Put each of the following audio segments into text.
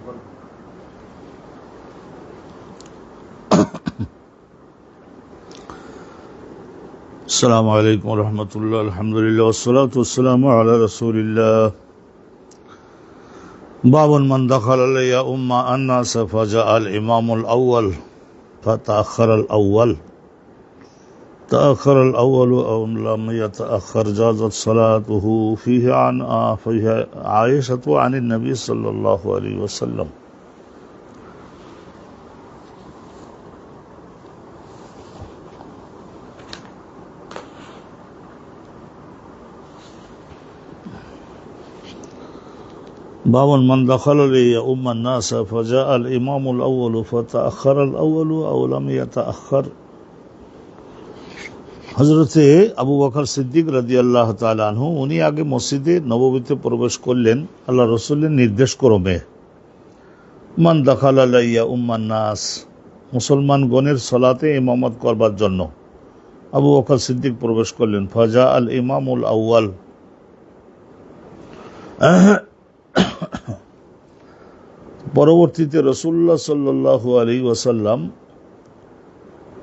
السلام عليكم ورحمة الله. الحمد لله والصلاة والسلام على رسول الله. باب من دخل لي الناس فجاء الإمام الأول فتأخر الأول أو لم يتأخر جازت صلاته فيه عن عائشة عن النبي صلى الله عليه وسلم. باب من دخل لي الناس فجاء الإمام الأول فتأخر الأول أو لم يتأخر. হযরতে আবু বকর সিদ্দিক রাদিয়াল্লাহু তাআলা আনহু উনি আগে মসজিদে নববীতে প্রবেশ করলেন আল্লাহ রাসূলের নির্দেশ ক্রমে। মান দাখালা লাইয়া নাস, মুসলমানগণের সালাতে ইমামত করবার জন্য আবু বকর সিদ্দিক প্রবেশ করলেন। ফাজা আল ইমামুল আউয়াল, পরবর্তীতে রাসূলুল্লাহ সাল্লাল্লাহু আলাইহি ওয়াসাল্লাম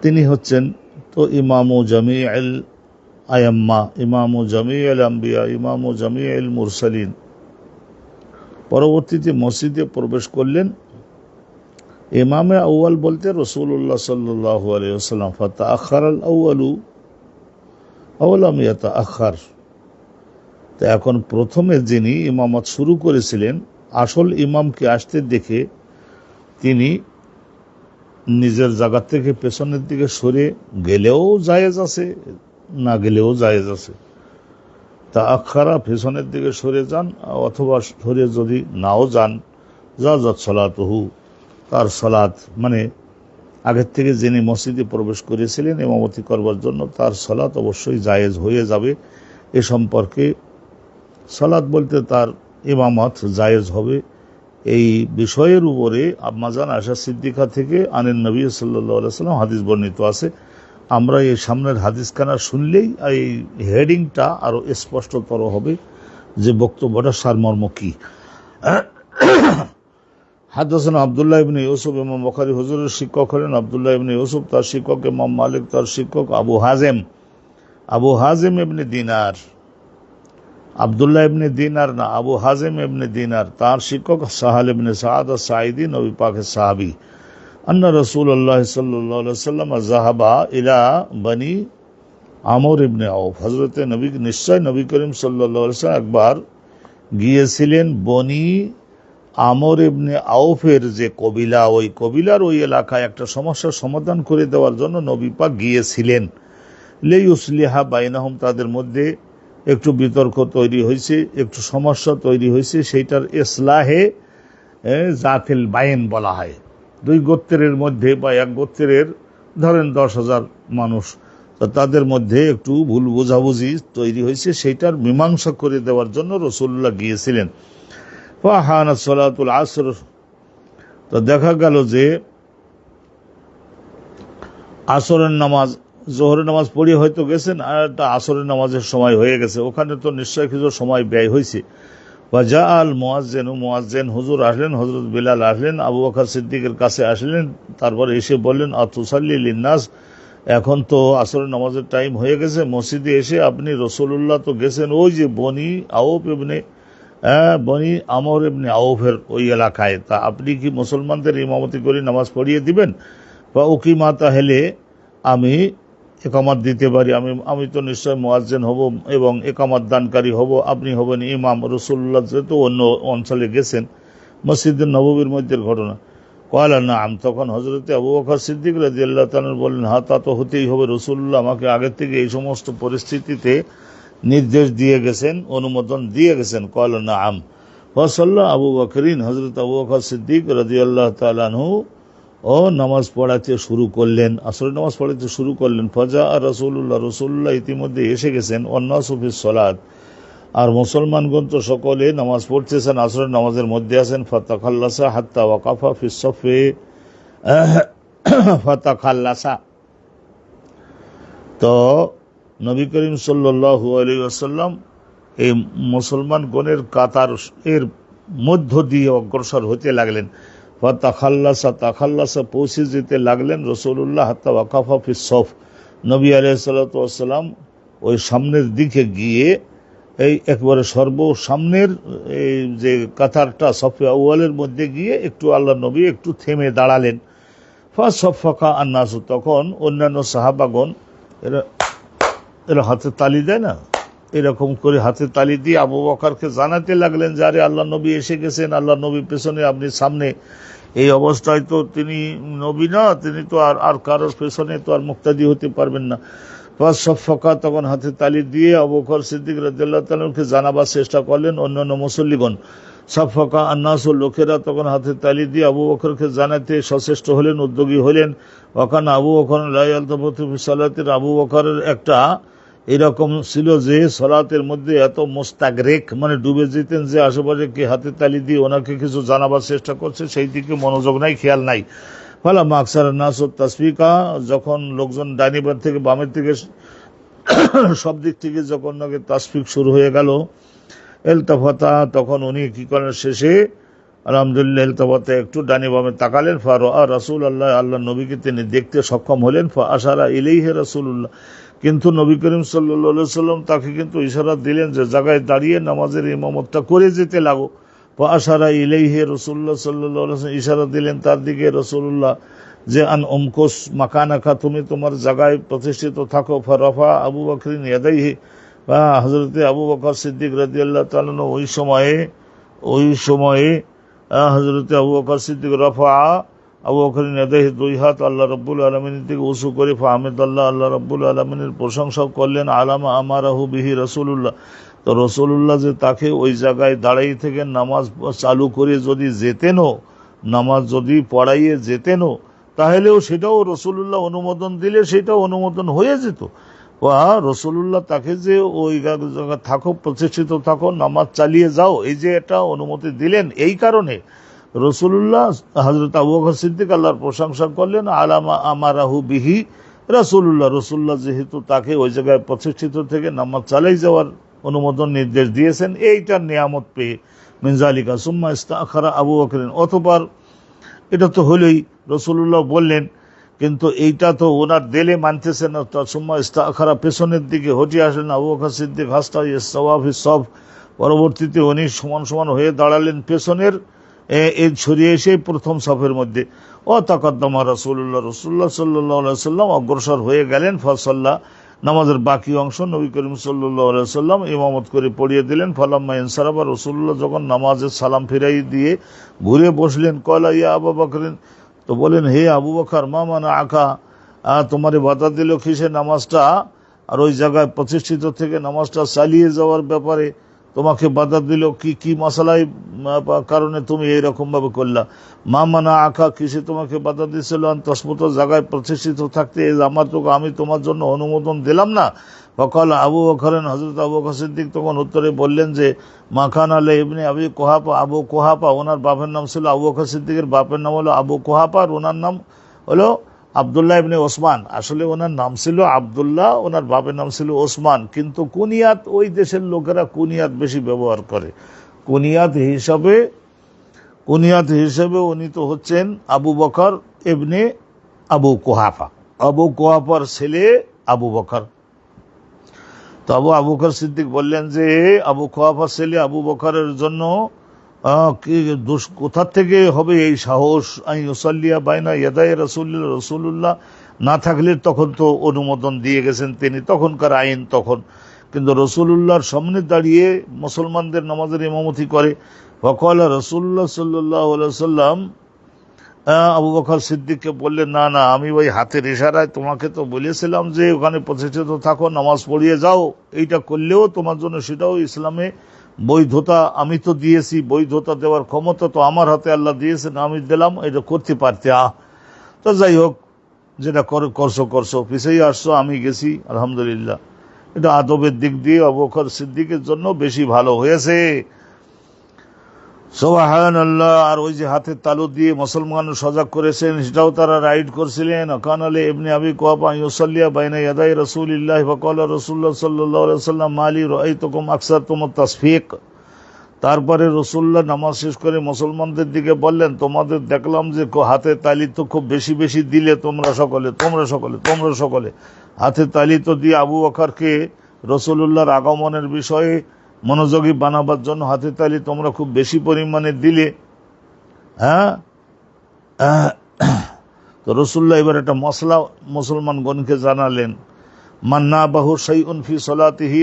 তিনি হচ্ছেন তো ইমামু জামিউল আয়াম্মা, ইমামু জামিউল আম্বিয়া, ইমামু জামিউল মুরসালিন। পরবর্তীতে মসজিদে প্রবেশ করলেন। ইমামে আউয়াল বলতে রাসূলুল্লাহ সাল্লাল্লাহু আলাইহি ওয়াসাল্লাম। ফাতাআখারাল আউয়ালু আও লাম ইয়াতাআখার। তো এখন প্রথমে যিনি ইমামত শুরু করেছিলেন আসল ইমামকে আসতে দেখে তিনি নিজের জায়গা থেকে পেছনের দিকে সরে গেলেও জায়েজ আছে, না গেলেও জায়েজ আছে। তা আখারা পেছনের দিকে সরে যান অথবা সরে যদি নাও যান, জাযাত সালাতুহু, তার সালাত মানে আগের থেকে যিনি মসজিদে প্রবেশ করেছিলেন ইমামতি করবার জন্য তার সালাত অবশ্যই জায়েজ হয়ে যাবে। এ সম্পর্কে সালাত বলতে তার ইমামত জায়েজ হবে। এই বিষয়ের উপরে আম্মাজান আয়েশা সিদ্দিকা থেকে আনেন নবী সাল্লাল্লাহু আলাইহি ওয়াসাল্লাম হাদিস বর্ণিত আছে। আমরা এই সামনের হাদিসখানা শুনলেই এই হেডিংটা আরো স্পষ্টতর হবে যে বক্তব্যটা সারমর্ম কি। হাদাসানা আব্দুল্লাহ ইবনে ইউসুফ, ইমাম বুখারী হুজুরের শিক্ষক হলেন আব্দুল্লাহ ইবনে ইউসুফ, তার শিক্ষক ইমাম মালিক, তার শিক্ষক আবু হাজেম ইবনে দিনার, আব্দুল্লাহ ইবনে দিনার না, আবু হাজেম ইবনে দিনার, তার শিক্ষক সাহাল ইবনে সাআদ আস-সাঈদী, নবী পাকের সাহাবী। আন্না রাসূলুল্লাহ সাল্লাল্লাহু আলাইহি ওয়াসাল্লাম যাহাবা ইলা বনি আমর ইবনে আউফ, হযরতে নবী নিশ্চয় নবী করিম সাল্লাল্লাহু আলাইহি ওয়াসাল্লাম একবার গিয়েছিলেন বনি আমর ইবনে আউফের যে কবিলা, ওই কবিলার ওই এলাকায় একটা সমস্যার সমাধান করে দেওয়ার জন্য নবী পাক গিয়েছিলেন। লিইউসলিহা বাইনাহুম, তাদের মধ্যে একটু বিতর্ক তৈরি হয়েছে, একটু সমস্যা তৈরি হয়েছে, সেইটার ইসলাহে জাতিল বাইন বলা হয়। দুই গোত্রের মধ্যে বা এক গোত্রের ধরেন 10,000 মানুষ, তো তাদের মধ্যে একটু ভুল বোঝাবুঝি তৈরি হয়েছে, সেইটার মীমাংসা করে দেওয়ার জন্য রাসূলুল্লাহ গিয়েছিলেন। ফাহানাত সালাতুল আসর, তো দেখা গেল যে আসরের নামাজ, জোহরের নামাজ পড়িয়ে হয়তো গেছেন আর একটা আসরের নামাজের সময় হয়ে গেছে, ওখানে তো নিশ্চয় কিছু সময় ব্যয় হয়েছে। ওয়াজা আল মুয়াজ্জিন, হুজুর আসলেন, হযরত বিলাল আসলেন, আবু বকর সিদ্দিকের কাছে আসলেন, তারপর এসে বললেন আতুসাল্লি লিন্নাস, এখন তো আসরের নামাজের টাইম হয়ে গেছে, মসজিদে এসে আপনি রাসূলুল্লাহ তো গেছেন ওই যে বনি আমর ইবনে আউফের ওই এলাকায়, তা আপনি কি মুসলমানদের ইমামতি করে নামাজ পড়িয়ে দিবেন? বা উকিমাতা হেলে আমি একামত দিতে পারি, আমি তো নিশ্চয় মুয়াজ্জিন হব এবং একামত দানকারী হব, আপনি হবেন ইমাম। রাসূলুল্লাহ যেহেতু অন্য অঞ্চলে গেছেন, মসজিদের নববীর মধ্যে ঘটনা। কয়লা নাম, তখন হযরতে আবু বকর সিদ্দিক রাদিয়াল্লাহু তাআলা বললেন হ্যাঁ, তা তো হতেই হবে, রাসূলুল্লাহ আমাকে আগে থেকে এই সমস্ত পরিস্থিতিতে নির্দেশ দিয়ে গেছেন, অনুমোদন দিয়ে গেছেন। কয়লা নাম ফাসাল্লা আবু বকরিন, হযরত আবু বকর সিদ্দিক রাদিয়াল্লাহু তাআলা আনহু ও নামাজ পড়াতে শুরু করলেন, আসরের নামাজ পড়াতে শুরু করলেন। ফাজা আর রাসূলুল্লাহ ইতিমধ্যে এসে গেছেন। ওয়ান্নাসু ফিস সালাত, আর মুসলমানগণ তো সকলে নামাজ পড়তেছেন, আসরের নামাজের মধ্যে আছেন। ফাতাখাল্লাসা হাত্তা ওয়াকাফা ফিস সাফে, ফাতাখাল্লাসা, তো নবী করিম সাল্লাল্লাহু আলাইহি ওয়াসাল্লাম এই মুসলমানগণের কাতার এর মধ্য দিয়ে অগ্রসর হতে লাগলেন। তাখাল্লাসা পৌঁছে যেতে লাগলেন রসুল্লাহ হাত্তা ওয়াকাফা ফি সফ, নবী আলাইহিস সালাতু ওয়াস সালাম ওই সামনের দিকে গিয়ে এই একবারে সর্বসামনের এই যে কাতারটা সফে আউয়ালের মধ্যে গিয়ে একটু আল্লাহ নবী একটু থেমে দাঁড়ালেন। ফাসফাকা আন্নাসু, তখন অন্যান্য সাহাবাগণ এরা এরা হাতে তালি দেয় না, এরকম করে হাতে তালি দিয়ে আবু বকরকে জানাতে লাগলেন যে আরে আল্লাহ নবী এসে গেছেন, আল্লাহ নবী পেছনে, আপনি সামনে। এই অবস্থায় তো তিনি নবী না, তিনি তো আর কারোর পেছনে তো আর মুক্তাদি হতে পারবেন না। ফাসফাকা, তখন হাতে তালি দিয়ে আবু বকর সিদ্দিক রাদিয়াল্লাহু তাআলাকে জানাবার চেষ্টা করলেন অন্যান্য মুসল্লিগণ। সাফাকা আন্নাসু, লোকেরা তখন হাতে তালি দিয়ে আবু বকরকে জানাতে সচেষ্ট হলেন, উদ্যোগী হলেন। ওখানে আবু বকর লা ইয়ালতাফিতু ফি সালাতির, আবু বকরের একটা এরকম ছিল যে সালাতের মধ্যে এত মুস্তাগরিক, মানে ডুবে যেতেন, যে আশেপাশে কি হাতে তালি দিয়ে ওনাকে কিছু জানাবার চেষ্টা করছে সেই দিকে মনোযোগ নাই, খেয়াল নাই। ফালা মাকসার নাস তাসফিকা, যখন লোকজন ডাইনিবার থেকে বামের থেকে সব দিক থেকে যখন নাকি তাসফিক শুরু হয়ে গেল, এলতাফাতা, তখন উনি কি করেন, শেষে আলহামদুলিল্লাহ এলতাফাতে একটু ডানি বামে তাকালেন। ফারা রাসূল আল্লাহ, আল্লাহ নবীকে তিনি দেখতে সক্ষম হলেন। ফা আশারা ইলাইহি রাসূলুল্লাহ, কিন্তু নবী করিম সাল্লাল্লাহু আলাইহি সাল্লাম তাকে কিন্তু ইশারা দিলেন যে জায়গায় দাঁড়িয়ে নামাজের ইমামতটা করে যেতে লাগো। ফা আশারা ইলাইহি রাসূলুল্লাহ সাল্লাল্লাহু আলাইহি ওয়াসাল্লাম, ইশারা দিলেন তার দিকে রাসূলুল্লাহ যে আন উমকুস মাকানাকা, তুমি তোমার জায়গায় প্রতিষ্ঠিত থাকো। ফা রাফা আবু বকরিন ইয়াদাইহি, বা হযরতে আবু বকর সিদ্দিক রাদিয়াল্লাহু তাআলা ওই সময়ে হযরতে আবু বকর সিদ্দিক রাফা আবু বকর ইয়াদাইহি, দুই হাত আল্লাহ রাব্বুল আলামিনের দিকে উঁচু করে ফাহমিদাল্লাহ, আল্লাহ রাব্বুল আলামিনের প্রশংসা করলেন। আলামা আমারাহু বিহি রাসূলুল্লাহ, তো রাসূলুল্লাহ যে তাকে ওই জায়গায় দাঁড়াই থেকে নামাজ চালু করে যদি যেতেনও, নামাজ যদি পড়াইয়ে যেতেনও, তাহলেও সেটাও রাসূলুল্লাহ অনুমোদন দিলে সেটাও অনুমোদন হয়ে যেত। বা রাসূলুল্লাহ তাকে যে ওই জায়গায় থাকো, প্রতিষ্ঠিত থাকো, নামাজ চালিয়ে যাও, এই যে এটা অনুমতি দিলেন, এই কারণে রাসূলুল্লাহ হযরত আবু বকর সিদ্দিক আল্লাহর প্রশংসা করলেন। আলামা আমারাহু বিহি রাসূলুল্লাহ যেহেতু তাকে ওই জায়গায় প্রতিষ্ঠিত থেকে নামাজ চালিয়ে যাওয়ার অনুমোদন নির্দেশ দিয়েছেন, এইটার নিয়ামত পেয়ে মিন যালিকা সুম্মা ইস্তাখারা আবু বকর, অতঃপর এটা তো হলোই, রাসূলুল্লাহ বললেন, কিন্তু এইটা তো ওনার দিলে মানতেছে না। তার সুম্মা ইস্তাখারা, পেছনের দিকে হটে আসলেন আবু বকর সিদ্দিক হাসতা ইসওয়া ফি সফ, পরবর্তীতে উনি সমান সমান হয়ে দাঁড়ালেন পেছনের এই ছড়িয়ে এসে প্রথম সফের মধ্যে। ও তাকাদ্দামা রাসূলুল্লাহ সাল্লাল্লাহু আলাইহি ওয়াসাল্লাম অগ্রসর হয়ে গেলেন। ফাসাল্লাহ, নামাজের বাকি অংশ নবী করিম সাল্লাল্লাহু আলাইহি ওয়াসাল্লাম ইমামত করে পড়িয়ে দিলেন। ফালাম্মা ইনসারাফা, রাসূলুল্লাহ যখন নামাজের সালাম ফিরাই দিয়ে ঘুরে বসলেন, কলা ইয়া আবু বকরিন, তো বলেন হে আবু বকর, মা মানা আকা, তোমারে বাধা দিল কিসে নামাজটা আর ওই জায়গায় প্রতিষ্ঠিত থেকে নামাজটা চালিয়ে যাওয়ার ব্যাপারে তোমাকে বাধা দিল, কি মশালায় কারণে তুমি এইরকম ভাবে করলা? মা মানা আকা, কিসে তোমাকে বাধা দিয়েছিল? তসমত, জায়গায় প্রতিষ্ঠিত থাকতে, আমি তোমার জন্য অনুমোদন দিলাম না। ফকাল আবু বকরেন, হযরত আবু বকর সিদ্দিক তখন উত্তরে বললেন যে মাখান আলে ইবনে আবি কুহাফা, আবু কুহাফা, ওনার বাপের নাম ছিল, আবু বকর সিদ্দিকের বাপের নাম হলো আবু কুহাফা, আর ওনার নাম হলো আব্দুল্লাহ ইবনে ওসমান। আসলে ওনার নাম ছিল আব্দুল্লাহ, ওনার বাপের নাম ছিল ওসমান, কিন্তু কুনিয়াত, ওই দেশের লোকেরা কুনিয়াত বেশি ব্যবহার করে। কুনিয়াত হিসাবে উনি তো হচ্ছেন আবু বকর ইবনে আবু কুহাফা, আবু কুহাফার ছেলে আবু বকর। তো আবু বকর সিদ্দিক বললেন যে আবু কুহাফার ছেলে আবু বকরের জন্য কোথা থেকে হবে এই সাহস? ইউসাল্লিয়া বাইনা ইয়াদাই রাসূলুল্লাহ, না থাকলে তখন তো অনুমোদন দিয়ে গেছেন তিনি, তখনকার আইন তখন, কিন্তু রাসূলুল্লাহর সামনে দাঁড়িয়ে মুসলমানদের নামাজের ইমামতি করে। ওয়াকাল রাসূলুল্লাহ সাল্লাল্লাহু আলাইহি ওয়াসাল্লাম, আবু বকর সিদ্দিককে বললেন, না, আমি ওই হাতের ইশারায় তোমাকে তো বলেছিলাম যে ওখানে প্রতিষ্ঠিত থাকো, নামাজ পড়িয়ে যাও, এইটা করলেও তোমার জন্য সেটাও ইসলামে বৈধতা আমি তো দিয়েছি, বৈধতা দেওয়ার ক্ষমতা তো আমার হাতে আল্লাহ দিয়েছেন, আমি দিলাম, এটা করতে পারতে। তো যাই হোক, যেটা করছো পিছিয়ে আসছো, আমি গেছি, আলহামদুলিল্লাহ। এটা আদবের দিক দিয়ে আবু বকর সিদ্দিকের জন্য বেশি ভালো হয়েছে। সুবহানাল্লাহ। আর ওই যে হাতের তালু দিয়ে মুসলমান সজাগ করেছেন, সেটাও তারা রাইড করছিলেন। কান আলী ইবনে আবি কুহাফা ইউসাল্লিয়া বাইনা ইয়াদাই রাসূলিল্লাহ, ফাকাল রাসূলুল্লাহ সাল্লাল্লাহু আলাইহি ওয়াসাল্লাম, মালি রাআইতুকুম আকসারতুম তাসফিক, তারপরে রসুল্লাহ নামাজ শেষ করে মুসলমানদের দিকে বললেন, তোমাদের দেখলাম যে হাতে তালি তো খুব বেশি বেশি দিলে তোমরা সকলে হাতে তালি তো দিয়ে আবু বকরকে রসুল্লাহর আগমনের বিষয়ে মনোযোগী বানাবার জন্য হাতে তালি তোমরা খুব বেশি পরিমাণে দিলে। হ্যাঁ, তো রসুল্লাহ এবার একটা মশলা মুসলমানগণকে জানালেন, মান্না বাহু শাইউন ফি সলাতিহি,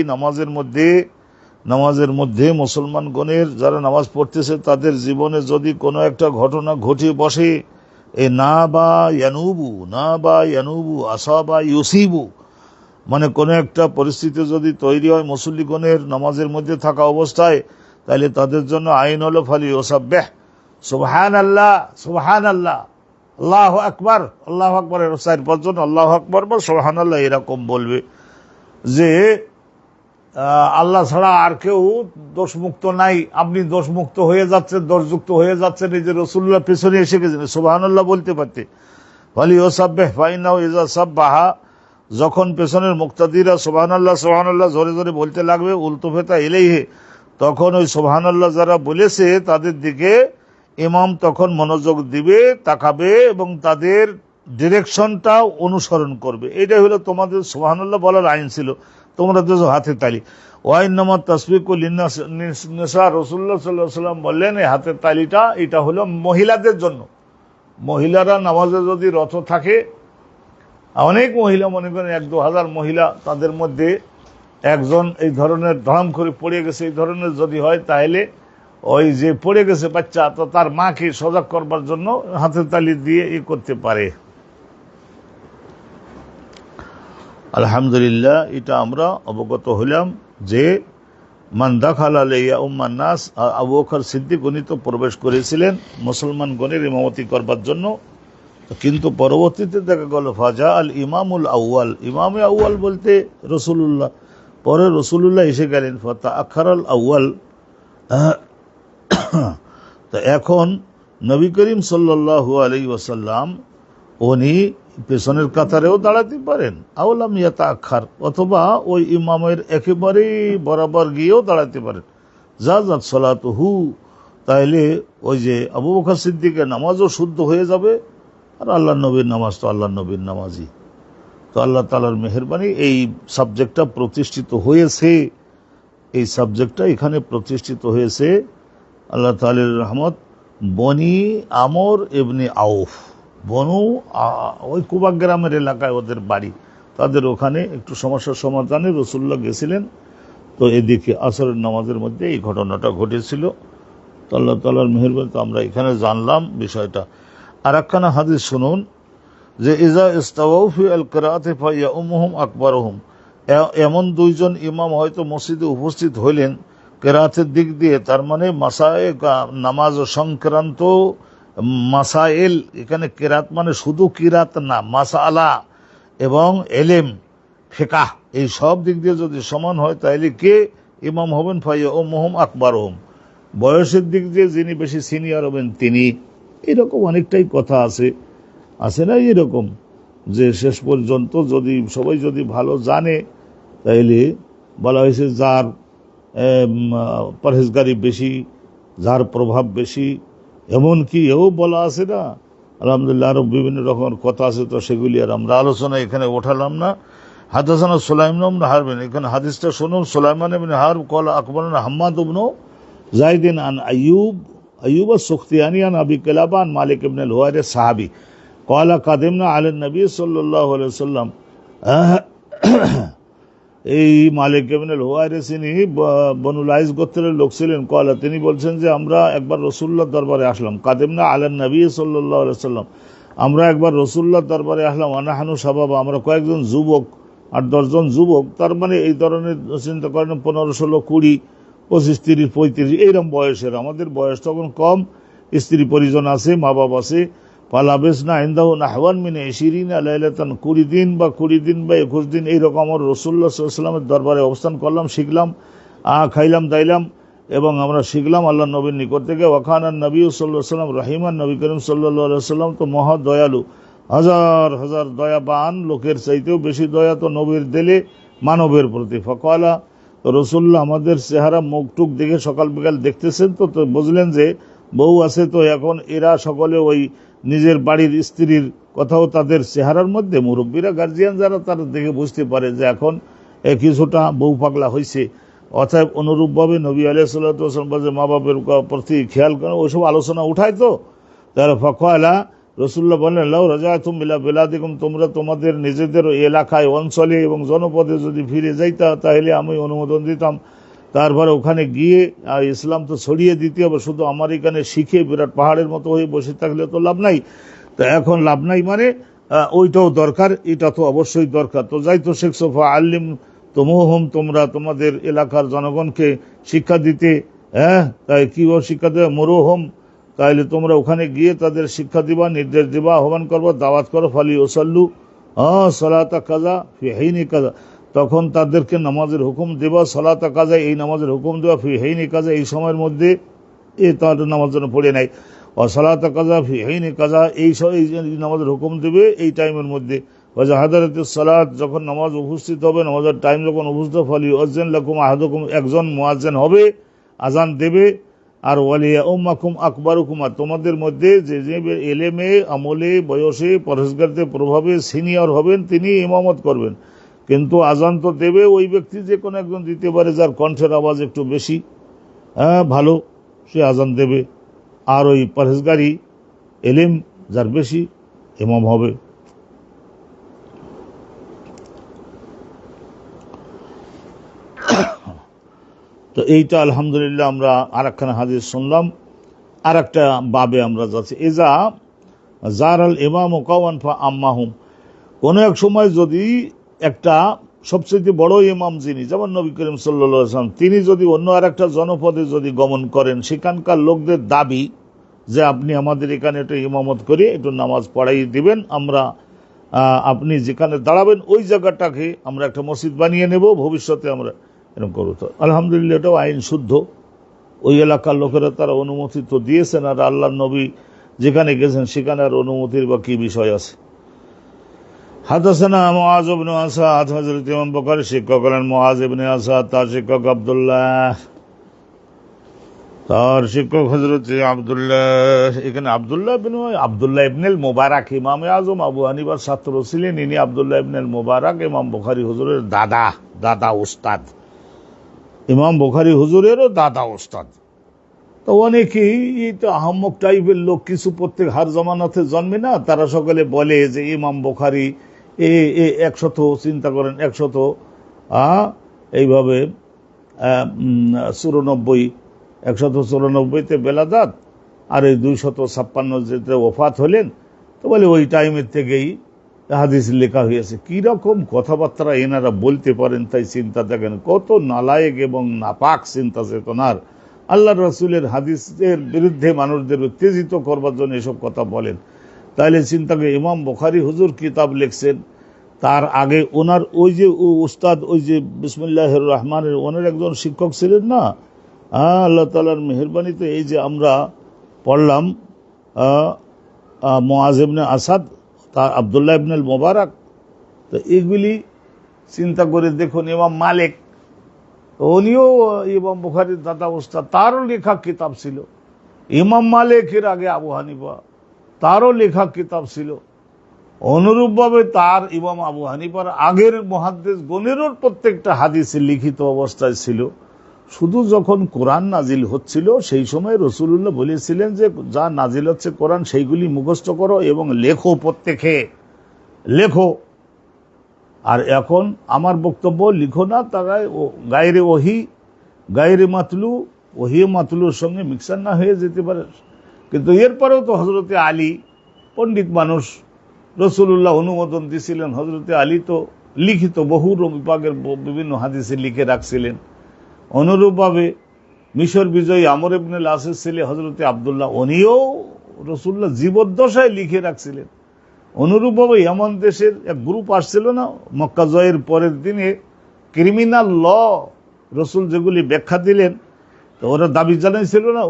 নামাজের মধ্যে মুসলমানগণের যারা নামাজ পড়তেছে তাদের জীবনে যদি কোনো একটা ঘটনা ঘটে বসে, এ না বা ইয়ানুবু আসা বা ইউসিবু, মানে কোনো একটা পরিস্থিতি যদি তৈরি হয় মুসল্লিগণের নামাজের মধ্যে থাকা অবস্থায়, তাহলে তাদের জন্য আইন হলো ফালি ওসাব্বেহ সুবহানাল্লাহ সুবহানাল্লাহ আল্লাহু আকবার, এর 4 5 জন আল্লাহু আকবার বা সুবহানাল্লাহ এরকম বলবে, যে আল্লাহ ছাড়া আর কেউ দোষমুক্ত নাই, আপনি দোষমুক্ত হয়ে যাচ্ছেন, দোষযুক্ত হয়ে যাচ্ছেন, এই যে রাসূলুল্লাহ পেছনে এসে গেছেন, সুবহানাল্লাহ বলতে পারতে। ফালি ওসাব্বেহ ফাইনাহু ইযা সাব্বাহা, যখন পেছনের মুক্তাদিরা সুবহানাল্লাহ সুবহানাল্লাহ জোরে জোরে বলতে লাগবে, উলতুফেতা ইলাইহি, তখন ওই সুবহানাল্লাহ যারা বলেছে তাদের দিকে ইমাম তখন মনোযোগ দিবে, তাকাবে এবং তাদের ডিরেকশনটা অনুসরণ করবে। এটাই হলো তোমাদের সুবহানাল্লাহ বলার আইন ছিল, তোমরা তো হাতে তালি। ওয়াইন নামাজ তাসবিকুল নিসা, রাসূলুল্লাহ সাল্লাল্লাহু আলাইহি ওয়াসাল্লাম বললেন এই হাতের তালিটা এটা হলো মহিলাদের জন্য। মহিলারা নামাজে যদি রত থাকে, অনেক মহিলা, মনে করেন 1-2 হাজার মহিলা, তাদের মধ্যে একজন এই ধরনের ধরাম করে পড়ে গেছে, এই ধরনের যদি হয়, তাহলে ওই যে পড়ে গেছে বাচ্চা, তো তার মাকে সজাগ করবার জন্য হাতের তালি দিয়ে করতে পারে। আলহামদুলিল্লাহ, এটা আমরা অবগত হলাম যে মান দাখালা আলাইয়া উম্মান নাস, আবু বকর সিদ্দিক উনি তো প্রবেশ করেছিলেন মুসলমানগণের ইমামতি করবার জন্য, কিন্তু পরবর্তীতে দেখা গেল ফাজা আল ইমামুল আউয়াল, ইমামে আউয়াল বলতে রসুল্লাহ, পরে রসুল্লাহ এসে গেলেন, ফাতা আখারাল আউয়াল। তো এখন নবী করিম সাল্লাল্লাহু আলাইহি ওয়াসাল্লাম উনি পেছনের কাতারেও দাঁড়াতে পারেন, আওলাম ইয়াতা আখার, অথবা ওই ইমামের একেবারেই বরাবর গিয়েও দাঁড়াতে পারেন। জাযাত সালাতুহু, তাইলে ওই যে আবু বকর সিদ্দিকের নামাজও শুদ্ধ হয়ে যাবে, আর আল্লাহ নবীর নামাজ তো আল্লাহ নবীর নামাজই। তো আল্লাহ তাআলার মেহেরবানি এই সাবজেক্টটা প্রতিষ্ঠিত হয়েছে, এই সাবজেক্টটা এখানে প্রতিষ্ঠিত হয়েছে আল্লাহ তাআলার রহমত। বনি আমর ইবনে আউফ, ওই কুবা গ্রামের এলাকায় ওদের বাড়ি, তাদের ওখানে একটু সমস্যার সমাধানে রাসূলুল্লাহ গেছিলেন। তো এদিকে আসরের নামাজের মধ্যে এই ঘটনাটা ঘটেছিল। তো আল্লাহ তাআলার মেহেরবানি তো আমরা এখানে জানলাম বিষয়টা। আর একখানা হাদিস শুনুন, যে ইজা ইস্তাওয়াউ ফি আল কিরাআতি ফায়াউমুহুম আকবারুহুম, এমন 2 জন ইমাম হয়তো মসজিদে উপস্থিত হইলেন কেরাতের দিক দিয়ে, তার মানে নামাজ সংক্রান্ত মাসাইল, এখানে কেরাত মানে শুধু কিরাত না, মাসালা এবং এলেম ফিকাহ এই সব দিক দিয়ে যদি সমান হয়, তাহলে কে ইমাম হবেন? ফায়াউমুহুম আকবারুহুম, বয়সের দিক দিয়ে যিনি বেশি সিনিয়র হবেন তিনি। এরকম অনেকটাই কথা আছে না এরকম, যে শেষ পর্যন্ত যদি সবাই যদি ভালো জানে, তাইলে বলা হয়েছে যার পরহেজগারি বেশি, যার প্রভাব বেশি, এমনকি এও বলা আছে না, আলহামদুলিল্লাহ আরো বিভিন্ন রকমের কথা আছে, তো সেগুলি আর আমরা আলোচনা এখানে ওঠালাম না। হাদাসানা সুলাইমান ইবনে হারব, এখানে হাদিসটা শুনুন। সুলাইমান ইবনে হারব ক্বালা আকবরনা হাম্মাদ ইবনে যায়েদ আন আইয়ুব আস-সুখতিয়ানি আন আবি কিলাবা আন মালিক ইবনে আল-হুয়াইরিস সাহাবী ক্বালা কাদিমনা আলা নবী সাল্লাল্লাহু আলাইহি ওয়াসাল্লাম। এই মালিক ইবনে আল-হুয়াইরিস ইনি বনু লাইস গোত্রের লোক ছিলেন। ক্বালা, তিনি বলছেন যে আমরা একবার রাসূলুল্লাহর দরবারে আসলাম। কাদিমনা আলা নবী সাল্লাল্লাহু আলাইহি ওয়াসাল্লাম, আমরা একবার রাসূলুল্লাহর দরবারে আসলাম। আনাহানু শাবাবা, আমরা কয়েকজন যুবক, 8-10 জন যুবক, তার মানে এই ধরনের চিন্তা করেন 15, 16, 20, 25, 30, 35 এইরকম বয়সের। আমাদের বয়স তখন কম, স্ত্রী পরিজন আছে, মা বাবা আছে। পালাবেস না ইনদাহু নাহওয়ান মিন 20 লাইলাতান, 20 দিন বা 21 দিন এইরকম আমার রাসূলুল্লাহ সাল্লাল্লাহু আলাইহি ওয়াসাল্লামের দরবারে অবস্থান করলাম, শিখলাম, খাইলাম দাইলাম এবং আমরা শিখলাম আল্লাহ নবীর নিকট থেকে। ওয়াকানান নবী সাল্লাল্লাহু আলাইহি ওয়াসাল্লাম রহিমান, নবী করিম সাল্লাল্লাহু আলাইহি ওয়াসাল্লাম তো মহা দয়ালু, হাজার হাজার দয়াবান, লোকের চাইতেও বেশি দয়া তো নবীর দিলে মানবের প্রতি। ফাকালা, তো রসুল্লাহ আমাদের চেহারা মুখ টুক দেখে সকাল বিকাল দেখতেছেন, তো বুঝলেন যে বউ আছে, তো এখন এরা সকলে ওই নিজের বাড়ির স্ত্রীর কথাও তাদের চেহারার মধ্যে, মুরব্বীরা গার্জিয়ান যারা তারা দেখে বুঝতে পারে যে এখন কিছুটা বউ পাগলা হয়েছে। অতএব অনুরূপভাবে নবী আলাইহিসসালাম বলে মা বাপের প্রতি খেয়াল করে, ওইসব আলোচনা উঠায়। তো তারা ফাঁকা রসুল্লাহ বলেন লাউ রাজাতুম ইলা বিলাদিকুম, তোমরা তোমাদের নিজেদের এলাকায়, অঞ্চলে এবং জনপদে যদি ফিরে যাইতা তাহলে আমি অনুমোদন দিতাম। তারপরে ওখানে গিয়ে ইসলাম তো ছড়িয়ে দিতে হবে, শুধু আমার এখানে শিখে বিরাট পাহাড়ের মতো হয়ে বসে থাকলে তো লাভ নাই। তো এখন লাভ নাই মানে ওইটাও দরকার, এটা তো অবশ্যই দরকার। তো যাই তো শেখ সোফা আল্লিম তুমুহুম, তোমরা তোমাদের এলাকার জনগণকে শিক্ষা দিতে, তাই কি শিক্ষা দেবে, মুরুহুম, তাইলে তোমরা ওখানে গিয়ে তাদের শিক্ষা দিবা, নির্দেশ দিবা, আহ্বান করবো, দাওয়াত করো, ফালি ওসাল্লু সালাতা কাজা ফি হিনি কাজা, তখন তাদেরকে নামাজের হুকুম দেবা, সালাতা কাজা এই নামাজের হুকুম দেওয়া, ফি হিনি কাজা এই সময়ের মধ্যে, তার নামাজ যেন পড়ে নাই, ও সালাতা কাজা ফি হিনি কাজা এই নামাজের হুকুম দেবে এই টাইমের মধ্যে। হাদারাতুস সালাত, যখন নামাজ উপস্থিত হবে, নামাজের টাইম যখন উপস্থিত, ফালি আযান লাকুম আহাদুকুম, একজন মুয়াজ্জিন হবে, আজান দেবে। আর ওয়ালিয়া উম্মাকুম আকবারুকুমা, তোমাদের মধ্যে যে যে এলেমে, আমলে, বয়সে, পরহেজগারিতে, প্রভাবে সিনিয়র হবেন তিনি ইমামত করবেন। কিন্তু আজান তো দেবে ওই ব্যক্তি, যে কোনো একজন দিতে পারে যার কণ্ঠের আওয়াজ একটু বেশি ভালো, সে আজান দেবে। আর ওই পরহেজগারি এলেম যার বেশি, ইমাম হবে। তো এইটা আলহামদুলিল্লাহ আমরা আর একখানা হাদিস শুনলাম, আর একটা বাবে আমরা যাচ্ছি। এজা জার আল ইমাম কাওয়ান ফা আম্মাহুম, কোনো এক সময় যদি একটা সবচেয়ে বড় ইমাম যিনি, যেমন নবী করিম সাল্লাল্লাহু আলাইহি ওয়াসাল্লাম, তিনি যদি অন্য আর একটা জনপদে যদি গমন করেন, সেখানকার লোকদের দাবি যে আপনি আমাদের এখানে একটু ইমামত করে একটু নামাজ পড়াই দিবেন, আমরা আপনি যেখানে দাঁড়াবেন ওই জায়গাটাকে আমরা একটা মসজিদ বানিয়ে নেব, ভবিষ্যতে আমরা এরকম করবো। তো আলহামদুলিল্লাহ এটাও আইন শুদ্ধ, ওই এলাকার লোকেরা তারা অনুমতি তো দিয়েছেন, আর আল্লাহর নবী যেখানে গেছেন সেখানে আর অনুমতির বা কি বিষয় আছে। হাদাসানা মুআয ইবনে আসাদ, হযরত ইমাম বুখারী শিক্ষক হলেন মুআয ইবনে আসাদ, তার শিক্ষক আব্দুল্লাহ, তার শিক্ষক হযরত আব্দুল্লাহ, এখানে আব্দুল্লাহ ইবনুল মুবারক, ইমামে আজম আবু হানিফার ছাত্র ছিলেন ইনি, আব্দুল্লাহ ইবনুল মুবারক ইমাম বুখারী হুজুরের দাদা উস্তাদ, ইমাম বুখারী হুজুরেরও দাদা উস্তাদ। তো অনেকেই তো আহম্মক টাইপের লোক কিছু প্রত্যেক হার জমানাতে জন্মে না, তারা সকলে বলে যে ইমাম বুখারী 100, চিন্তা করেন 100 এইভাবে 194তে বেলাদাত, আর এই 256 যেতে ওফাত হলেন। তো বলে ওই টাইমের থেকেই হাদিস লেখা হয়েছে। কিরকম কথাবার্তা এনারা বলতে পারেন, তাই চিন্তা দেখেন, কত নালায়েক এবং নাপাক চিন্তা চেতনার, আল্লাহ রসুলের হাদিসের বিরুদ্ধে মানুষদের উত্তেজিত করবার জন্য এসব কথা বলেন। তাইলে চিন্তা করে ইমাম বুখারী হুজুর কিতাব লিখছেন, তার আগে ওনার ওই যে উস্তাদ, ওই যে বিসমিল্লাহির রহমানের, ওনার একজন শিক্ষক ছিলেন না। আল্লাহ তাআলার মেহেরবানিতে এই যে আমরা পড়লাম মুআয ইবনে আসাদ, তার আব্দুল্লাহ ইবনুল মুবারক, তো এগুলি চিন্তা করে দেখুন। ইমাম মালিক, উনিও ইমাম বুখারীর দাদা উস্তাদ, তারও লেখা কিতাব ছিল। ইমাম মালিকের আগে আবু হানিফা, তারও লেখা কিতাব ছিল। অনুরূপভাবে তার ইমাম আবু হানিফার আগের মুহাদ্দিস গণেরও প্রত্যেকটা হাদিস লিখিত অবস্থায় ছিল। শুধু যখন কোরআন নাজিল হচ্ছিল সেই সময় রাসূলুল্লাহ বলেছিলেন যে যা নাজিল হচ্ছে কোরআন সেইগুলি মুখস্থ করো এবং লেখো, প্রত্যেকে লেখো। আর এখন আমার বক্তব্য, লিখো না, তারা গায়রে ওহি, গায়রে মাতলু, ওহি মাতলুর সঙ্গে মিক্সার না হয়ে যেতে পারে। কিন্তু এরপরেও তো হযরতে আলী পণ্ডিত মানুষ, রাসূলুল্লাহ অনুমোদন দিয়েছিলেন। হযরতে আলী তো লিখিত বহু বিভাগের বিভিন্ন হাদিসে লিখে রাখছিলেন। অনুরূপভাবে মিশর বিজয়ী আমর ইবনে আসের ছেলে হযরতে আব্দুল্লাহ, উনিও রাসূলুল্লাহ জীবদ্দশায় লিখে রাখছিলেন। অনুরূপভাবে এমন দেশের এক গ্রুপ আসছিল না মক্কা জয়ের পরের দিনে, ক্রিমিনাল ল রসুল যেগুলি ব্যাখ্যা দিলেন, তো ওরা দাবি জানাইছিল না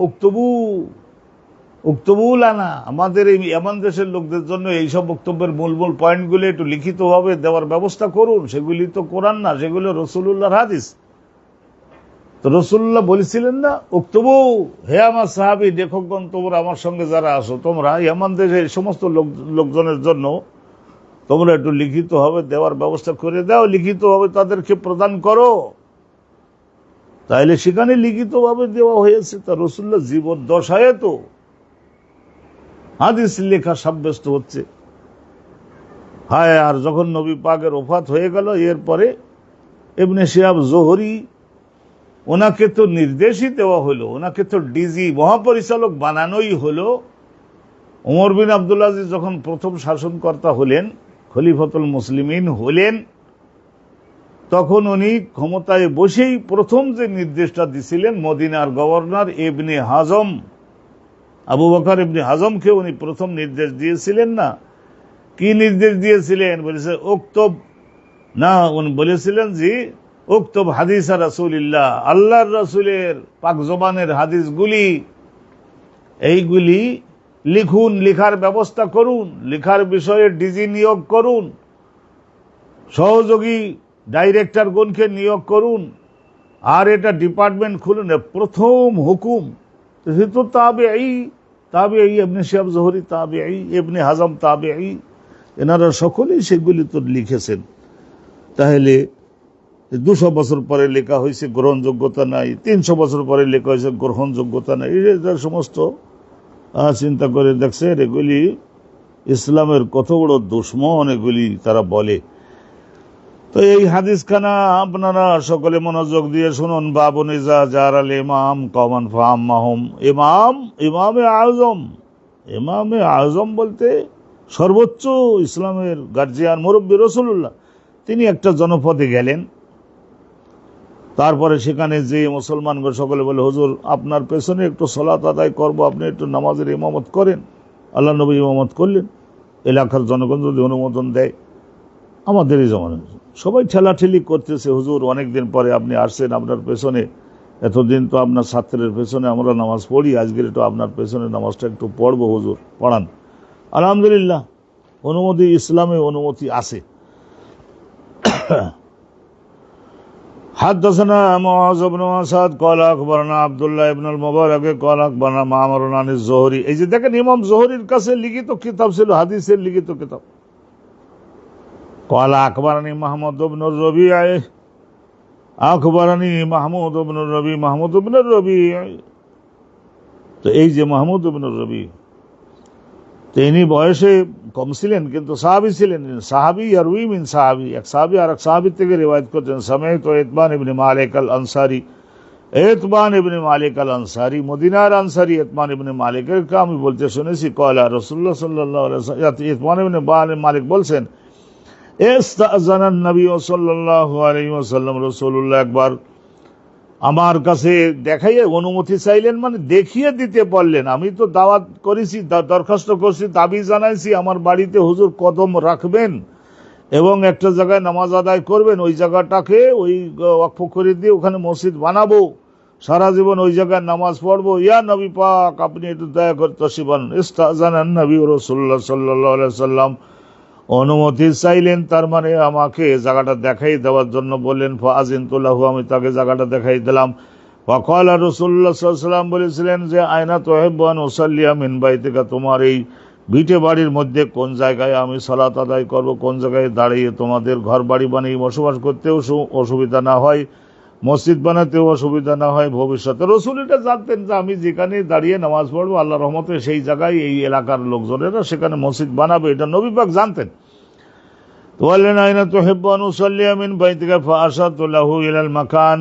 উক্তবুল আনা, আমাদের এই এমন দেশের লোকদের জন্য এইসব বক্তব্যের মূল মূল পয়েন্টগুলি একটু লিখিতভাবে দেওয়ার ব্যবস্থা করুন। সেগুলি তো কোরআন না, সেগুলো রাসূলুল্লাহর হাদিস। তো রাসূলুল্লাহ বলেছিলেন না, উক্তবু, হে আমার সাহাবী, লেখকগণ, তোমরা আমার সঙ্গে যারা আসো, তোমরা ইয়ামান দেশের সমস্ত লোকজনের জন্য তোমরা একটু লিখিত হবে দেওয়ার ব্যবস্থা করে দাও, লিখিত ভাবে তাদেরকে প্রদান করো। তাইলে সেখানে লিখিত ভাবে দেওয়া হয়েছে। তা রাসূলুল্লাহ জীবন দশায় তো হাদিস লেখা সাব্যস্ত হচ্ছে। হায়, আর যখন নবী পাকের ওফাত হয়ে গেল, এরপরে ইবনে শিহাব জোহরি, ওনাকে তো নির্দেশই দেওয়া হলো, ওনাকে তো ডিজি মহাপরিচালক বানানোই হলো। ওমর বিন আব্দুল আজিজ যখন প্রথম শাসনকর্তা হলেন, খলিফাতুল মুসলিমিন হলেন, তখন উনি ক্ষমতায় বসেই প্রথম যে নির্দেশটা দিছিলেন, মদিনার গভর্নর ইবনে হাজম, আবু বকর ইবনে হাজমকে উনি প্রথম নির্দেশ দিয়েছিলেন না? কি নির্দেশ দিয়েছিলেন? বলেছে উক্তব, না উনি বলেছিলেন যে উক্তব হাদিস রাসূলিল্লাহ, আল্লাহর রাসূলের পাক জবানের হাদিসগুলি, এইগুলি লিখুন, লিখার ব্যবস্থা করুন, লিখার বিষয়ে ডিজি নিয়োগ করুন, সহযোগী ডাইরেক্টরগণকে নিয়োগ করুন, আর এটা ডিপার্টমেন্ট খুলুন। প্রথম হুকুম। তো তাবেঈ, ইবনে শিহাব জোহরি তাবেঈ, ইবনে হাজম তাবেঈ, এনারা সকলেই সেগুলি তো লিখেছেন। তাহলে 200 বছর পরে লেখা হয়েছে গ্রহণযোগ্যতা নাই, 300 বছর পরে লেখা হয়েছে গ্রহণযোগ্যতা নাই, এই সমস্ত চিন্তা করে দেখছেন, এগুলি ইসলামের কত বড় দুশ্মন, এগুলি তারা বলে। তো এই হাদিসখানা আপনারা সকলে মনোযোগ দিয়ে শুনুন। বাবুন ইজা জারাল ইমাম কওমান ফাআম্মাহুম। ইমামে আজম বলতে সর্বোচ্চ ইসলামের গার্জিয়ান মুরব্বী রাসূলুল্লাহ। তিনি একটা জনপদে গেলেন, তারপরে সেখানে যে মুসলমানগণ সকলে বলে, হুজুর আপনার পেছনে একটু সালাত আদায় করব, আপনি একটু নামাজের ইমামত করেন। আল্লাহ নবী ইমামত করলেন। এলাকার জনগণ যদি অনুমোদন দেয়, আমাদের এই জমানে সবাই ঠেলাঠেলি করতেছে, হুজুর অনেকদিন পরে আপনি আসছেন, আপনার পেছনে, এতদিন তো আপনার ছাত্রের পেছনে আমরা নামাজ পড়ি, আজকের একটু আপনার পেছনে নামাজটা একটু পড়বো, হুজুর পড়ান। আলহামদুলিল্লাহ, অনুমতি, ইসলামে অনুমতি আছে। حدثنا معاذ بن اسد قال اخبرنا عبد الله بن المبارك قال اخبرنا معمر عن الزهري। এই যে দেখেন, ইমাম জোহরির কাছে লিখিত কিতাব ছিল, হাদিসের লিখিত কিতাব। قال اخبرني محمود بن الربيع মাহমুদ بن الربيع। তো এই যে মাহমুদ ইবনে রবি, তিনি বয়সে কম ছিলেন কিন্তু সাহাবী ছিলেন। সাহাবী ইয়ারউই মিন সাহাবী, এক সাহাবী আর এক সাহাবী থেকে রিওয়ায়াত করতেন। সামাইতু ইতবান ইবনে মালিক আল আনসারী, মদিনার আনসারী ইতবান ইবনে মালিকের আমি বলতে শুনেছি, ক্বালা রাসূলুল্লাহ সাল্লাল্লাহু আলাইহি ওয়াসাল্লাম, ইতবান ইবনে মালিক বলছেন, ইস্তাযানান নবী সাল্লাল্লাহু আলাইহি ওয়াসাল্লাম, রাসূলুল্লাহ একবার আমার কাছে দেখাইয়ে অনুমতি চাইলেন, মানে দেখিয়ে দিতে বললেন। আমি তো দাওয়াত করেছি, দরখাস্ত করছি, দাবি জানাইছি, আমার বাড়িতে হুজুর কদম রাখবেন এবং একটা জায়গায় নামাজ আদায় করবেন, ওই জায়গাটাকে ওই ওয়াকফ করে দিয়ে ওখানে মসজিদ বানাবো, সারা জীবন ওই জায়গায় নামাজ পড়বো। ইয়া নবী পাক, আপনি একটু দয়া করে তশরিফ আনুন। ইস্তাযানান নবী রাসূলুল্লাহ সাল্লাল্লাহু আলাইহি ওয়াসাল্লাম, অনুমতি চাইলেন, তার মানে আমাকে জায়গাটা দেখাই দেওয়ার জন্য বললেন। ফাআযিনতু লাহু, আমি তাকে জায়গাটা দেখাই দিলাম। ফাকালা রাসূলুল্লাহ সাল্লাল্লাহু আলাইহি ওয়াসাল্লাম, বলেছিলেন যে আয়না তুহিব্বু আন উসাল্লিয়া মিন বাইতিকা, তোমার এই ভিটে বাড়ির মধ্যে কোন জায়গায় আমি সালাত আদায় করব, কোন জায়গায় দাঁড়িয়ে তোমাদের ঘর বাড়ি বানিয়ে বসবাস করতেও অসুবিধা না হয়, মসজিদ বানাতেও অসুবিধা না হয় ভবিষ্যতে। রাসূল এটা জানতেন যে আমি যেখানে দাঁড়িয়ে নামাজ পড়বো, আল্লাহর রহমতে সেই জায়গায় এই এলাকার লোকজনেরা সেখানে মসজিদ বানাবে, এটা নবী পাক জানতেন। তো বললেন আইনা তুহিব্বু আন উসাল্লিয়া মিন বাইতিকা ফাআশারতু লাহু ইলাল মাকান,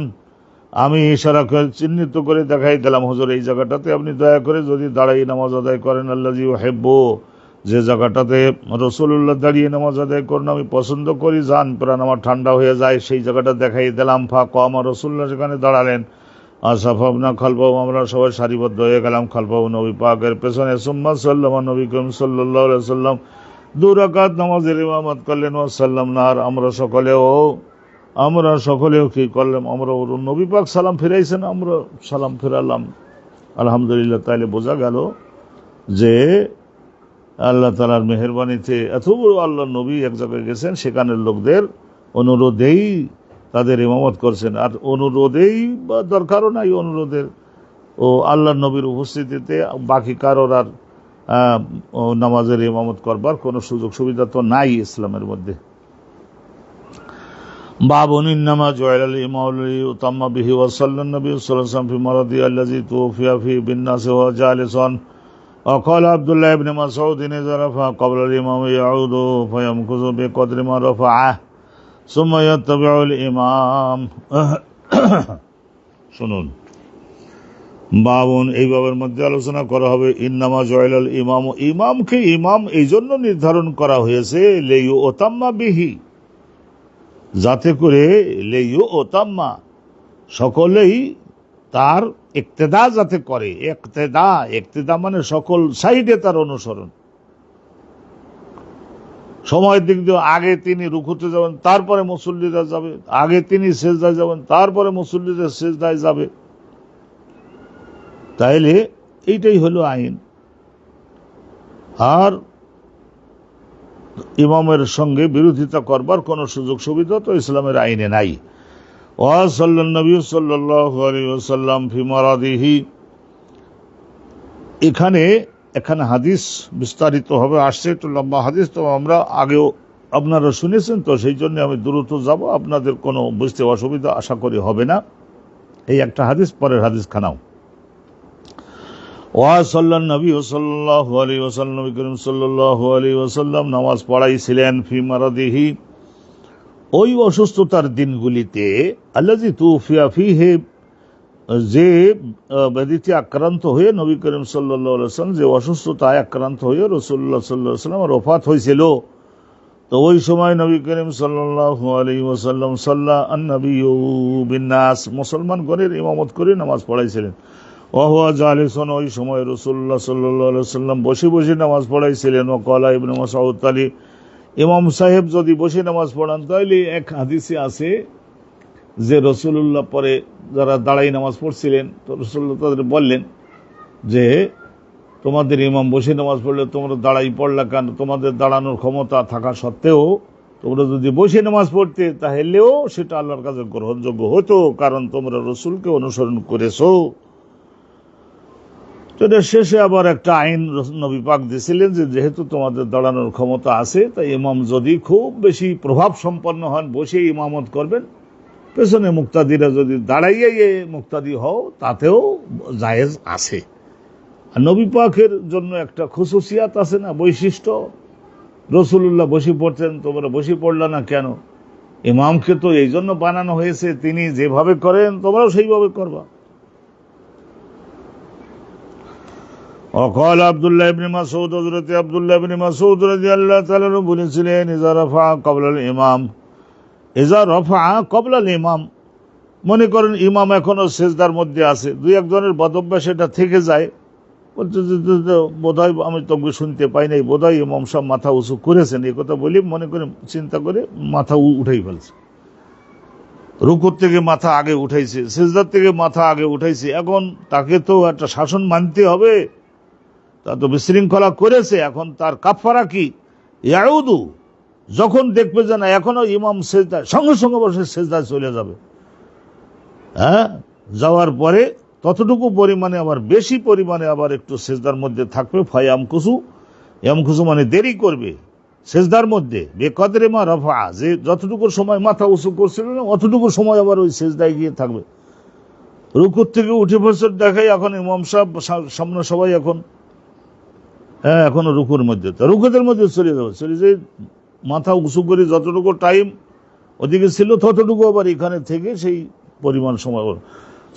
আমি ইশারা করে চিহ্নিত করে দেখাই দিলাম, হুজুর এই জায়গাটাতে আপনি দয়া করে যদি দাঁড়িয়ে নামাজ আদায় করেন, আল্লাযী ইউহিব্বু, যে জায়গাটাতে রাসূলুল্লাহ দাঁড়িয়ে নামাজ আদায় করেন আমি পছন্দ করি, জান প্রাণ আমার ঠান্ডা হয়ে যায়, সেই জায়গাটা দেখাই দিলাম। ফাকামা, রাসূলুল্লাহ সেখানে দাঁড়ালেন। আসাফাবনা খালফাহু, আমরা সবাই সারিবদ্ধ হয়ে গেলাম খালফাহু, নবী পাকের পেছনে। সুম্মা সাল্লামা, নবী করিম সাল্লাল্লাহু আলাইহি ওয়াসাল্লাম 2 রাকাত নামাজের ইমামত করলেন। ওয়াসাল্লামনা, আর আমরা সকলেও কি করলাম, আমরা নবী পাক সালাম ফিরাইছেন, আমরা সালাম ফিরালাম। আলহামদুলিল্লাহ। তাইলে বোঝা গেল যে আল্লাহ তাআলার মেহেরবানিতে এত বড় আল্লাহ নবী এক জায়গায় গেছেন, সেখানের লোকদের অনুরোধেই তাদের ইমামত করছেন। আর অনুরোধেই বা দরকারও নাই অনুরোধের, ও আল্লাহ নবীর উপস্থিতিতে বাকি কারোর আর নামাজের ইমামত করবার কোনো সুযোগ সুবিধা তো নাই ইসলামের মধ্যে। বাবুন ইন্নামা জুইলাল ইমামু লিইউতাম্মা বিহি ওয়া সাল্লাল্লাহু নবী সাল্লাল্লাহু আলাইহি ওয়াসাল্লাম ফি মারাদি আল্লাযী তুওফিয়া ফি বিন-নাস ওয়া জালিসান ওয়া ক্বালা আব্দুল্লাহ ইবনে মাসউদ ইযা রাফা ক্বাবলা আল-ইমাম ইয়াউদু ফায়ামকুযু বিকদরি মা রাফাআ সুম্মা ইয়াত্তাবিউল ইমাম। শুনুন, বাবুন, এই বাবের মধ্যে আলোচনা করা হবে ইন্নামা জুইলাল ইমামু, ইমামকে ইমাম এই জন্য নির্ধারণ করা হয়েছে লিইউতাম্মা বিহি, যাতে করে লিইউতাম্মা সকলেই তার ইক্তেদা যাতে করে। ইক্তেদা মানে সকল সাইডে তার অনুসরণ। সময়ের দিক দিয়ে আগে তিনি রুকুতে যাবেন, তারপরে মুসল্লিরা যাবে, আগে তিনি সেজদায় যাবেন, তারপরে মুসল্লিরা সেজদায় যাবে। তাইলে এইটাই হলো আইন। আর ইমামের সঙ্গে বিরোধিতা করবার কোনো সুযোগ সুবিধা তো ইসলামের আইনে নাই। ওয়া সাল্লাল্লাহু নবী সাল্লাল্লাহু আলাইহি ওয়াসাল্লাম ফি মারাদিহি, এখানে হাদিস বিস্তারিত হবে, আসছে একটু লম্বা হাদিস, তো আমরা আগেও আপনারা শুনেছেন, তো সেই জন্য আমি দ্রুত যাব, আপনাদের কোনো বুঝতে অসুবিধা আশা করি হবে না। এই একটা হাদিস, পরের হাদিস খানাও। ওয়া সাল্লাল্লাহু নবী সাল্লাল্লাহু আলাইহি ওয়াসাল্লাম, নবী করিম সাল্লাল্লাহু আলাইহি ওয়াসাল্লাম নামাজ পড়াইছিলেন ফি মারাদিহি, ওই অসুস্থতার দিনগুলিতে, আল্লাযী তুফিয়া ফিহি, যে ব্যাধিতে আক্রান্ত হয়ে নবী করিম সাল্লাল্লাহু আলাইহি ওয়াসাল্লাম যে অসুস্থতায় আক্রান্ত হয়ে রাসূলুল্লাহ সাল্লাল্লাহু আলাইহি ওয়াসাল্লামের ওফাত হয়েছিল, তো ওই সময় নবী করিম সাল্লাল্লাহু আলাইহি ওয়াসাল্লাম সাল্লা আন-নবিয়্যু বিন-নাস, মুসলমানগণের ইমামত করে নামাজ পড়াইছিলেন। ওয়া হুয়া জালিসুন, ওই সময় রাসূলুল্লাহ সাল্লাল্লাহু আলাইহি ওয়াসাল্লাম বসে বসে নামাজ পড়াইছিলেন। ওয়া ক্বালা ইবনে মাসউদ, তালি ইমাম সাহেব যদি বসে নামাজ পড়ান, তাহলে এক হাদিসে আছে যে রাসূলুল্লাহ পরে যারা দাঁড়াই নামাজ পড়ছিলেন, তো রাসূলুল্লাহ তাদের বললেন যে তোমাদের ইমাম বসে নামাজ পড়লে তোমরা দাঁড়াই পড়লা কেন? তোমাদের দাঁড়ানোর ক্ষমতা থাকা সত্ত্বেও তোমরা যদি বসে নামাজ পড়তে, তাহলেও সেটা আল্লাহর কাছে গ্রহণযোগ্য হতো, কারণ তোমরা রাসূলকে অনুসরণ করেছো। তো এর শেষে আবার একটা আইন নবী পাক দিয়েছিলেন যে যেহেতু তোমাদের দাঁড়ানোর ক্ষমতা আছে, তাই ইমাম যদি খুব বেশি প্রভাব সম্পন্ন হন, বসে ইমামত করবেন, পেছনে মুক্তাদিরা যদি দাঁড়াইয়ে মুক্তাদি হও, তাতেও জায়েজ আছে। আর নবী পাকের জন্য একটা খুসুসিয়াত আছে না, বৈশিষ্ট্য, রাসূলুল্লাহ বসে পড়তেন, তোমরা বসে পড়লা না কেন? ইমামকে তো এই জন্য বানানো হয়েছে, তিনি যেভাবে করেন তোমরাও সেইভাবে করবা। وقال عبد الله بن مسعود, হযরত আব্দুল্লাহ ইবনে মাসউদ রাদিয়াল্লাহু তাআলা বলেছিলেন, ইযা রাফা ক্বাবলা আল ইমাম, ইযা রাফা ক্বাবলা আল ইমাম, মনে করেন ইমাম এখনো সেজদার মধ্যে আছে, দুই একজনের বদভ্যাস এটা থেকে যায়, বলতে বোধহয় আমি তবে শুনতে পাই নাই, বোধহয় ইমাম সাহেব মাথা উঁচু করেছেন, এই কথা বলি মনে করে চিন্তা করে মাথা উঠাই ফেলছে, রুকুর থেকে মাথা আগে উঠাইছে, সেজদার থেকে মাথা আগে উঠাইছে, এখন তাকে তো একটা শাসন মানতে হবে, তা তো বিশৃঙ্খলা করেছে, এখন তার কাফারা কি? ইয়াউদু, যখন দেখবে যে না এখনো ইমাম সেজদায়, সঙ্গে সঙ্গে বসে সেজদায় চলে যাবে, হ্যাঁ, যাওয়ার পরে ততটুকু পরিমাণে আবার বেশি পরিমাণে আবার একটু সেজদার মধ্যে থাকবে, ইয়ামকুসু মানে দেরি করবে সেজদার মধ্যে, বেকদরে মা রাফা, যে যতটুকু সময় মাথা উঁচু করছিল না অতটুকু সময় আবার ওই সেজদায় গিয়ে থাকবে। রুকুর থেকে উঠে বসে দেখাই এখন ইমাম সাহেব সামনে সবাই এখন, হ্যাঁ, এখনো রুকুর মধ্যে, রুকুদের মধ্যে চলে যাবে, চলে যে মাথা উঁচু করে যতটুকু টাইম ওদিকে ছিল ততটুকু আবার এখানে থেকে সেই পরিমাণ সময়।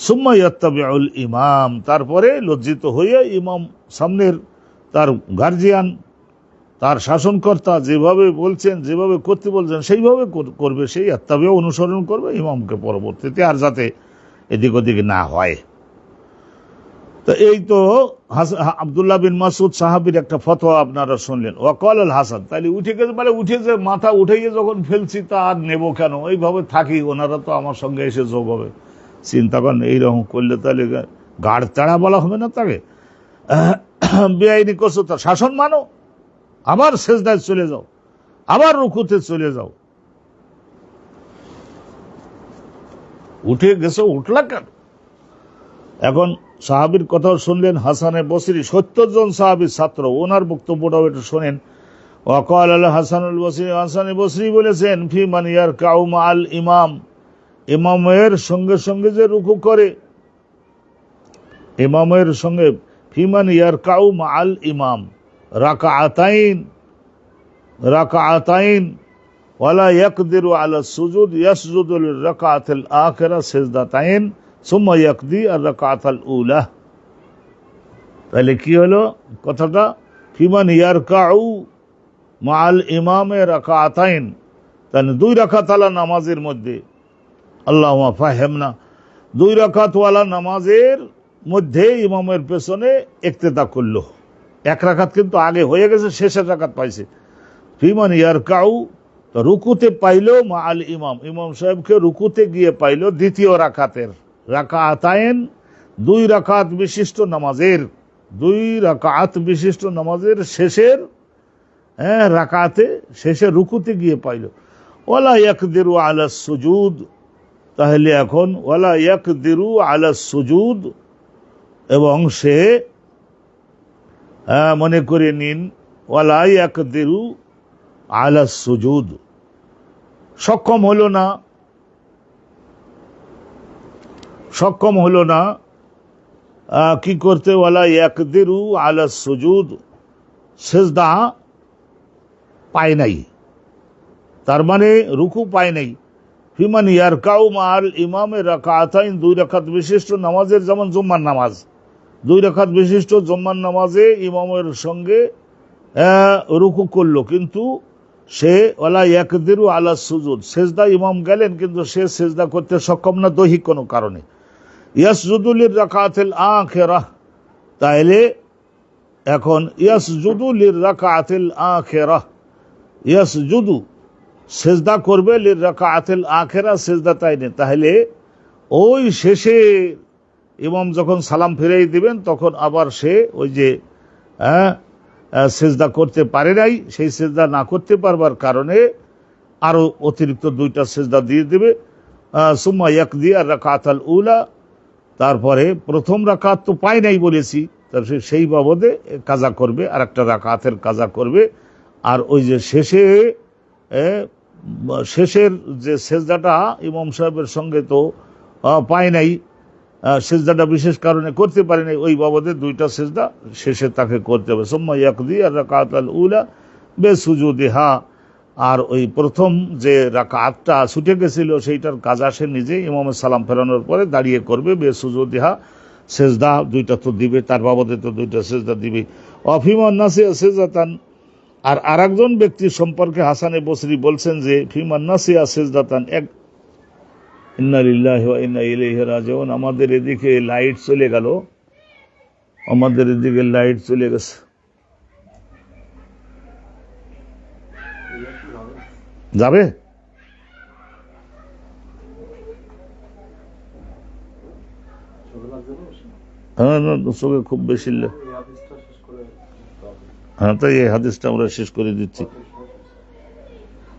সুম্মা ইয়াত্তাবিউল ইমাম, তারপরে লজ্জিত হয়ে ইমাম সামনের তার গার্জিয়ান, তার শাসনকর্তা যেভাবে বলছেন, যেভাবে করতে বলছেন সেইভাবে করবে, সেই ইয়াত্তাবিউ অনুসরণ করবে ইমামকে পরবর্তীতে, আর যাতে এদিক ওদিক না হয়। তো এই তো আব্দুল্লাহ বিন মাসউদ সাহাবীর একটা ফতোয়া আপনারা শুনলেন। ওয়াকাল আল হাসান, তাহলে উঠে গেছে, মানে উঠে যে মাথা উঠেই যখন ফেলছি তা আর নেবো কেন, এইভাবে থাকি, ওনারা তো আমার সঙ্গে এসে যোগ হবে, চিন্তা করেন এইরকম করলে তাহলে গাড় চাড়া বলা হবে না তাকে? বেআইনি করছো, তার শাসন মানো, আবার সেজদায় চলে যাও, আবার রুকুতে চলে যাও। উঠে গেছো, উঠলা কেন? এখন সাহাবীর কথাও শুনলেন হাসানে বসরি, 70 জন সাহাবীর ছাত্র, ওনার বক্তব্যটাও একটু শোনেন। ওয়াকাল আল হাসানুল বসরি, হাসান বসরি বলেছেন, ফি মান ইয়ারকাউ মাআল ইমাম, ইমামের সঙ্গে সঙ্গে যে রুকু করে, ইমামের সঙ্গে, ফিমান ইয়ারকাউ মাআল ইমাম রাকাআতাইন, রাকাআতাইন ওয়ালা ইয়াকদিরু আলা সুজুদ ইয়াসজুদু লিরাকাআতিল আখিরা সিজদাতাইন সুম্মা ইয়াকদি আর রাকাআতাল উলা। তাহলে কি হলো কথাটা? ফিমান ইয়ারকাউ মাআল ইমামে রাকাআতাইন, তাহলে 2 রাকাত ওয়ালা নামাজের মধ্যে, আল্লাহুম্মা ফাহিমনা, 2 রাকাত ওয়ালা নামাজের মধ্যে ইমামের পেছনে ইক্তেদা করলো। 1 রাকাত কিন্তু আগে হয়ে গেছে, শেষের রাকাত পাইছে। ফিমান ইয়ারকাউ, রুকুতে পাইলো মাআল ইমাম, ইমাম সাহেবকে রুকুতে গিয়ে পাইলো দ্বিতীয় রাকাতের, রাকাআতাইন 2 রাকাত বিশিষ্ট নামাজের, 2 রাকাত বিশিষ্ট নামাজের শেষের রাকাতে, শেষে রুকুতে গিয়ে পাইলো। ওয়ালা ইয়াকদিরু আলা সুজুদ, তাহলে এখন ওয়ালা ইয়াকদিরু আলা সুজুদ, এবং সে মনে করে নিন ওয়ালা ইয়াকদিরু আলা সুজুদ, সক্ষম হলো না, সক্ষম হলো না কি করতে? ওয়ালা ইয়াকদিরু আলা সুজুদ, সিজদা পায় নাই, তার মানে রুকু পায় নাই। ফিমান ইয়ারকাউ মাআল ইমামে রাকাআতাইন, 2 রাকাত বিশিষ্ট নামাজের, যেমন জুম্মার নামাজ, 2 রাকাত বিশিষ্ট জুম্মার নামাজে ইমামের সঙ্গে রুকু করলো, কিন্তু সে ওয়ালা ইয়াকদিরু আলা সুজুদ, সিজদা ইমাম গেলেন কিন্তু সে সিজদা করতে সক্ষম না দৈহিক কোনো কারণে। ইয়াসজুদু লিরাকাতিল আখিরা, তাইলে এখন ইয়াসজুদু লিরাকাতিল আখিরা, ইয়াসজুদু সিজদা করবে, লিরাকাতিল আখিরা সিজদাতাইন, তাহলে ওই শেষে ইমাম যখন সালাম ফিরিয়ে দিবেন তখন আবার সে ওই যে সিজদা করতে পারে নাই, সেই সিজদা না করতে পারবার কারণে আরো অতিরিক্ত 2টা সিজদা দিয়ে দিবে। সুম্মা ইয়াকদি আর রাকাতাল উলা, তারপরে প্রথম রাকাত তো পায় নাই বলেছি, তার সেই বাবদে কাজা করবে, আর একটা রাকাতের কাজা করবে। আর ওই যে শেষের যে সিজদাটা ইমাম সাহেবের সঙ্গে তো পায় নাই, সিজদাটা বিশেষ কারণে করতে পারে নাই, ওই বাবদে 2টা সিজদা শেষে তাকে করতে হবে। সুম্মা ইয়াকদি আর রাকাতাল উলা বেসুজুদিহা, আর ওই প্রথম যে রাকাতটা ছুটে গেছিল সেইটার কাজা সে নিজে ইমামের সালাম ফেরানোর পরে দাঁড়িয়ে করবে, বেসুজুদিহা, সিজদা 2টা তো দিবে, তার বাবদে তো 2টা সিজদা দিবে। অফিমান নাসিয়া সিজদাতান, আর আরেকজন ব্যক্তি সম্পর্কে হাসানে বসরি বলছেন যে ফিমান নাসিয়া সিজদাতান, ইন্না লিল্লাহি ওয়া ইন্না ইলাইহি রাজিউন। আমাদের এদিকে লাইট চলে গেল, আমাদের এদিকে লাইট চলে গেছে, যাবে? হ্যাঁ, চোখে খুব বেশি, হ্যাঁ, তাই এই হাদিসটা আমরা শেষ করে দিচ্ছি।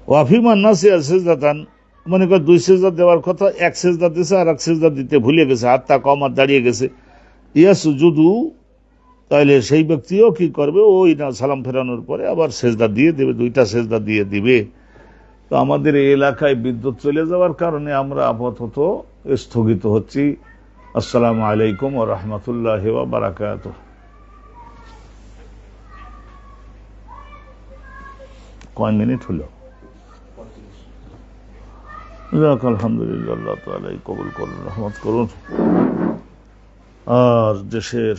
ওয়াফিমান নাসিয়া সিজদাতান, মনে কর 2 সিজদা দেওয়ার কথা, 1 সিজদা দিছে আর 1 সিজদা দিতে ভুলে গেছে, হাতটা কম আর দাঁড়িয়ে গেছে, ইয়াসজুদু, তাইলে সেই ব্যক্তিও কি করবে? ওই না সালাম ফেরানোর পরে আবার সিজদা দিয়ে দেবে, 2টা সিজদা দিয়ে দিবে। তো আমাদের এই এলাকায় বিদ্যুৎ চলে যাওয়ার কারণে আমরা আপাতত স্থগিত হচ্ছি। আসসালামু আলাইকুম ওয়া রাহমাতুল্লাহি ওয়া বারাকাতুহু। কয় মিনিট হলো? আলহামদুলিল্লাহ, আল্লাহ তাআলা কবুল করুন, রহমত করুন। আর দেশের